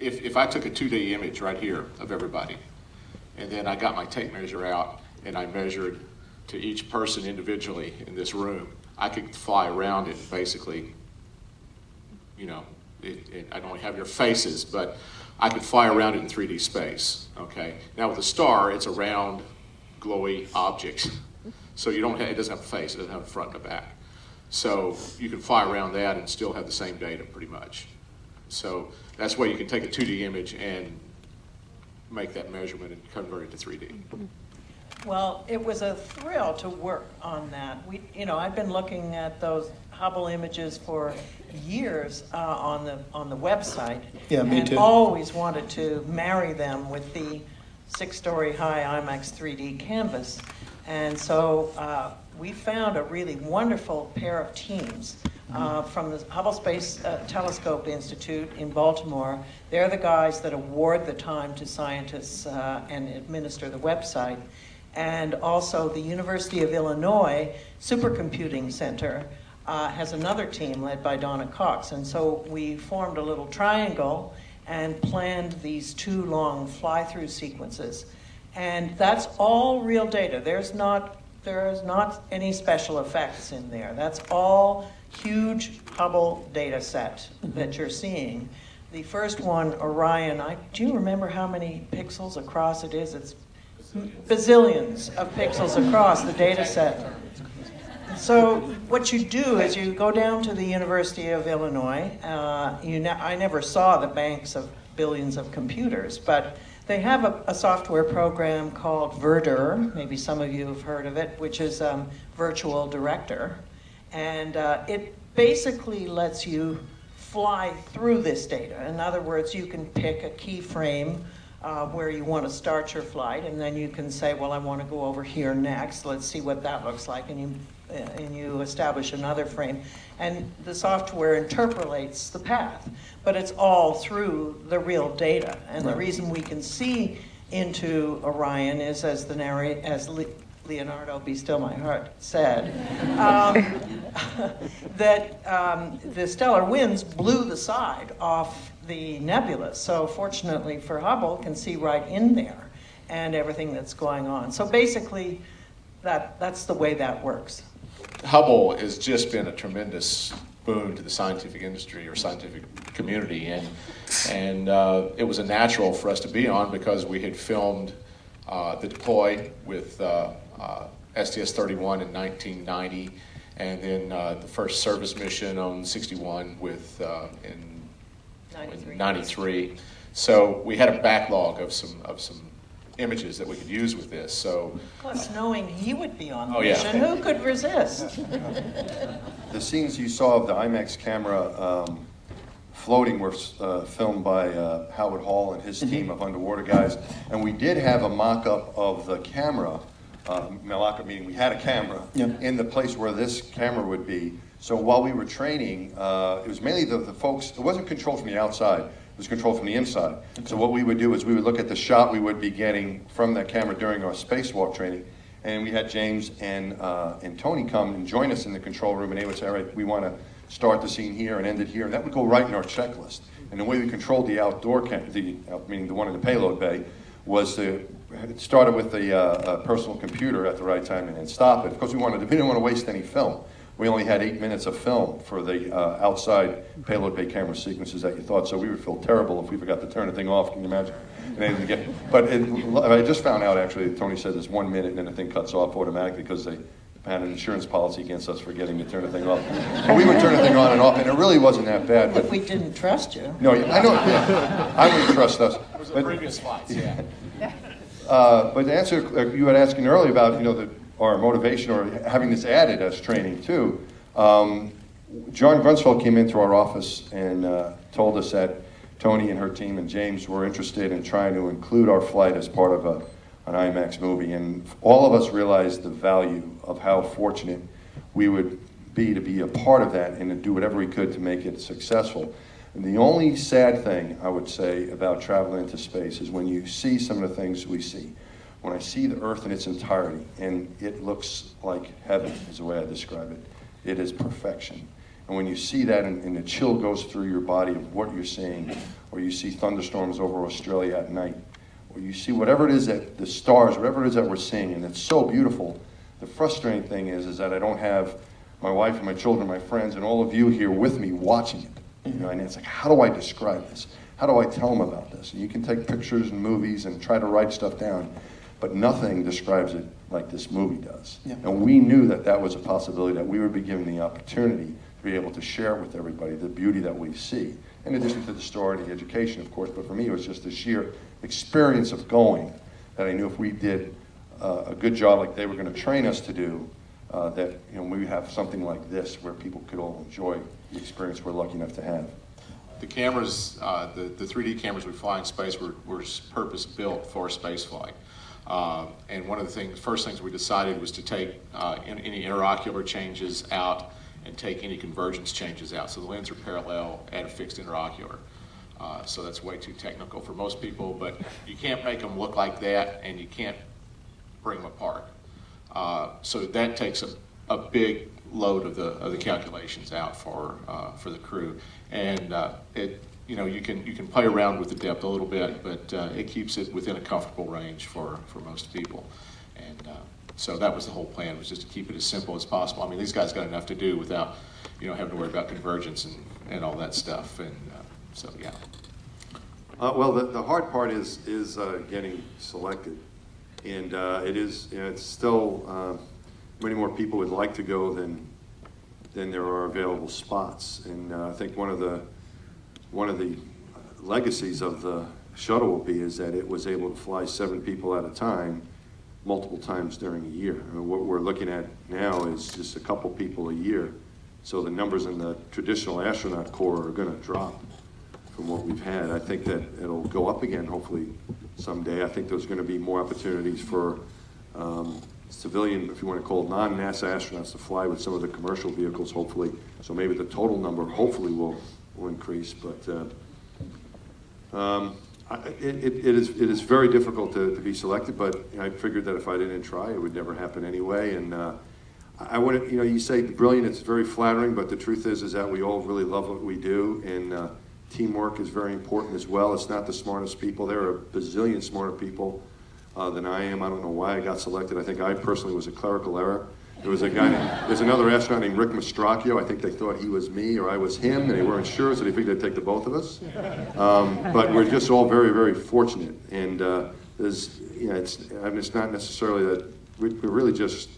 if I took a 2D image right here of everybody, and then I got my tape measure out and I measured to each person individually in this room, I could fly around it basically, you know, I don't have your faces, but I could fly around it in 3D space, okay? Now with a star, it's a round, glowy object. So you don't have, it doesn't have a face, it doesn't have a front and a back. So you can fly around that and still have the same data pretty much. So that's why you can take a 2D image and make that measurement and convert it to 3D. Well, it was a thrill to work on that. I've been looking at those Hubble images for years on the website. Yeah, me too. And always wanted to marry them with the 6-story high IMAX 3D canvas. And so we found a really wonderful pair of teams from the Hubble Space Telescope Institute in Baltimore. They're the guys that award the time to scientists and administer the website. And also the University of Illinois Supercomputing Center has another team led by Donna Cox. And so we formed a little triangle and planned these 2 long fly-through sequences. And that's all real data. There is not any special effects in there. That's all huge Hubble data set that you're seeing. The first one, Orion, do you remember how many pixels across it is? It's bazillions of pixels across the data set. So what you do is you go down to the University of Illinois. I never saw the banks of billions of computers, but they have a software program called Verdure, maybe some of you have heard of it, which is Virtual Director. And it basically lets you fly through this data. In other words, you can pick a keyframe where you want to start your flight, and then you can say, well, I want to go over here next. Let's see what that looks like, and you establish another frame. And the software interpolates the path, but it's all through the real data. And the reason we can see into Orion is, as Leonardo, be still my heart, said, that the stellar winds blew the side off the nebula. So fortunately for Hubble, can see right in there and everything that's going on. So basically, that's the way that works. Hubble has just been a tremendous boon to the scientific industry or scientific community, and it was a natural for us to be on because we had filmed the deploy with STS-31 in 1990, and then the first service mission on 61 in 93. So we had a backlog of some images that we could use with this. So plus, knowing he would be on the mission, who could resist? The scenes you saw of the IMAX camera floating were filmed by Howard Hall and his team of underwater guys, and we did have a mock-up of the camera. Mock-up meaning we had a camera in the place where this camera would be. So while we were training, it was mainly the folks, it wasn't controlled from the outside, it was controlled from the inside. Okay. So what we would do is we would look at the shot we would be getting from that camera during our spacewalk training, and we had James and Toni come and join us in the control room, and they would say, all right, we want to start the scene here and end it here, and that would go right in our checklist. And the way we controlled the outdoor meaning the one in the payload bay, was it started with the personal computer at the right time and then stop it. Of course, we didn't want to waste any film. We only had 8 minutes of film for the outside payload bay camera sequences that you thought, so we would feel terrible if we forgot to turn the thing off. Can you imagine? I just found out, actually, that Toni said it's 1 minute and then the thing cuts off automatically because they had an insurance policy against us forgetting to turn the thing off. But we would turn the thing on and off, and it really wasn't that bad. But we didn't trust you. No, I know. Yeah, I wouldn't trust us. It was the previous flights, yeah. But to answer, you had asking earlier about our motivation or having this added as training too. John Grunsfeld came into our office and told us that Toni and her team and James were interested in trying to include our flight as part of an IMAX movie, and all of us realized the value of how fortunate we would be to be a part of that and to do whatever we could to make it successful. And the only sad thing I would say about traveling into space is when you see some of the things we see. When I see the Earth in its entirety, and it looks like heaven is the way I describe it. It is perfection. And when you see that and the chill goes through your body of what you're seeing, or you see thunderstorms over Australia at night, or you see whatever it is that the stars, whatever it is that we're seeing, and it's so beautiful. The frustrating thing is that I don't have my wife and my children, my friends, and all of you here with me watching it. You know, and it's like, how do I describe this? How do I tell them about this? And you can take pictures and movies and try to write stuff down, but nothing describes it like this movie does. Yeah. And we knew that that was a possibility, that we would be given the opportunity to be able to share with everybody the beauty that we see. In addition to the story and the education, of course, but for me it was just the sheer experience of going, that I knew if we did a good job like they were going to train us to do, that we have something like this where people could all enjoy the experience we're lucky enough to have. The cameras, the 3D cameras we fly in space were purpose-built for spaceflight. And one of the first things we decided was to take any interocular changes out and take any convergence changes out. So the lenses are parallel at a fixed interocular. So that's way too technical for most people, but you can't make them look like that, and you can't bring them apart. So that takes a big load of the calculations out for the crew, and you can play around with the depth a little bit, but it keeps it within a comfortable range for most people. And so that was the whole plan, was just to keep it as simple as possible. I mean, these guys got enough to do without having to worry about convergence and all that stuff. And so yeah. Well, the hard part is getting selected, and it's still many more people would like to go than there are available spots. And I think one of the legacies of the shuttle will be is that it was able to fly 7 people at a time, multiple times during a year. I mean, what we're looking at now is just a couple people a year. So the numbers in the traditional astronaut corps are going to drop from what we've had. I think that it'll go up again, hopefully, someday. I think there's going to be more opportunities for civilian, if you want to call it, non-NASA astronauts to fly with some of the commercial vehicles, hopefully. So maybe the total number, hopefully, will increase. But it is very difficult to be selected, but I figured that if I didn't try, it would never happen anyway. And I want to, you say brilliant, it's very flattering, but the truth is that we all really love what we do, and teamwork is very important as well. It's not the smartest people. There are a bazillion smarter people than I am. I don't know why I got selected. I think I personally was a clerical error. There was there's another astronaut named Rick Mastracchio. I think they thought he was me or I was him, and they weren't sure, so they figured they'd take the both of us. But we're just all very, very fortunate. And it's not necessarily that we're really just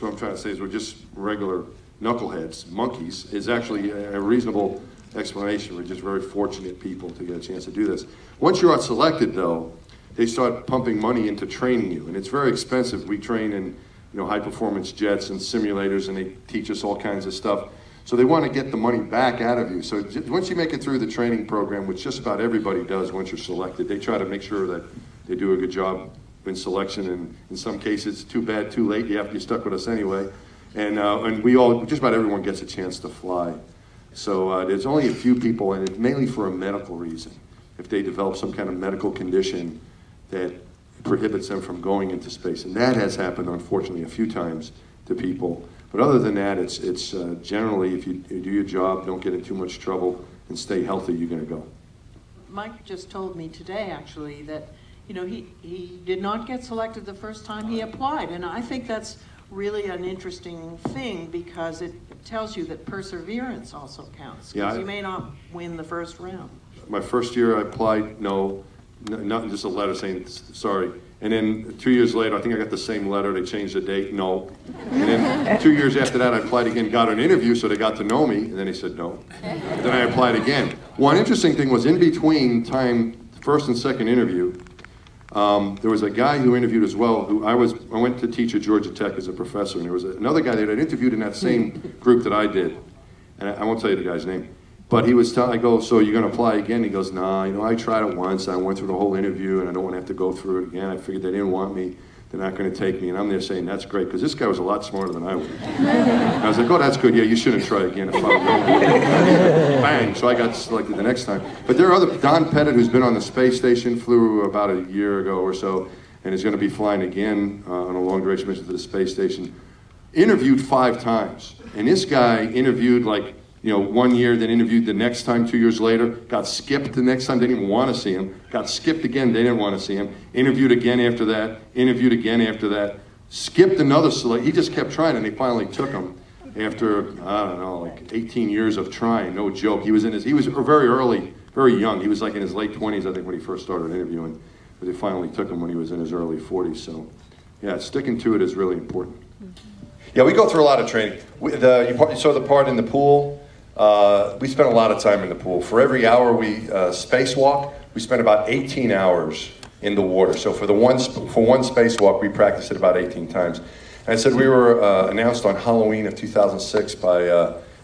what I'm trying to say is we're just regular knuckleheads, monkeys, is actually a reasonable explanation. We're just very fortunate people to get a chance to do this. Once you're selected, though, they start pumping money into training you, and it's very expensive. We train in high-performance jets and simulators, and they teach us all kinds of stuff. So they want to get the money back out of you. So once you make it through the training program, which just about everybody does once you're selected, they try to make sure that they do a good job in selection, and in some cases, too bad, too late, you have to be stuck with us anyway. And we all, just about everyone gets a chance to fly. So there's only a few people, and it's mainly for a medical reason. If they develop some kind of medical condition that prohibits them from going into space. And that has happened, unfortunately, a few times to people. But other than that, it's generally, if you do your job, don't get in too much trouble, and stay healthy, you're going to go. Mike just told me today, actually, that he did not get selected the first time he applied. And I think that's really an interesting thing, because it tells you that perseverance also counts. Because you may not win the first round. My first year I applied, not just a letter saying sorry. And then 2 years later, I think I got the same letter. They changed the date, no. And then 2 years after that, I applied again, got an interview, so they got to know me. And then they said no. Then I applied again. One interesting thing was, in between first and second interview, there was a guy who interviewed as well. I went to teach at Georgia Tech as a professor, and there was another guy that had interviewed in that same group that I did. And I won't tell you the guy's name. But he was I go, so you're going to apply again? He goes, nah, I tried it once. I went through the whole interview, and I don't want to have to go through it again. I figured they didn't want me. They're not going to take me. And I'm there saying, that's great, because this guy was a lot smarter than I was. And I was like, oh, that's good. Yeah, you shouldn't try again. If I were bang. So I got selected the next time. But there are Don Pettit, who's been on the space station, flew about a year ago or so, and is going to be flying again on a long-duration mission to the space station, interviewed 5 times. And this guy interviewed like You know, 1 year, then interviewed the next time, 2 years later, got skipped the next time, didn't even want to see him, got skipped again, they didn't want to see him, interviewed again after that, interviewed again after that, skipped another select. He just kept trying, and they finally took him after, I don't know, like 18 years of trying, no joke. He was very early, very young. He was like in his late 20s, I think, when he first started interviewing, but they finally took him when he was in his early 40s, so yeah, sticking to it is really important. Yeah, we go through a lot of training. You saw the part in the pool. We spent a lot of time in the pool. For every hour we spacewalk, we spent about 18 hours in the water. So for one spacewalk, we practiced it about 18 times. And I said we were announced on Halloween of 2006 by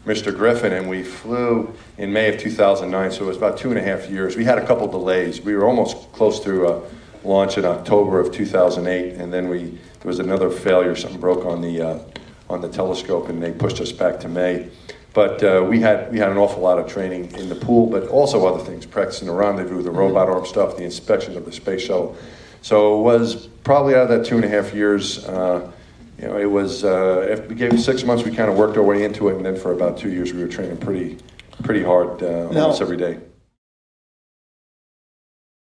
Mr. Griffin, and we flew in May of 2009, so it was about 2.5 years. We had a couple delays. We were almost close to launch in October of 2008, and then there was another failure. Something broke on the telescope, and they pushed us back to May. But we had an awful lot of training in the pool, but also other things, practicing the rendezvous, the robot arm stuff, the inspection of the space shuttle. So it was probably out of that 2.5 years, you know, it was, after we gave it 6 months, we kind of worked our way into it, and then for about 2 years we were training pretty hard almost every day.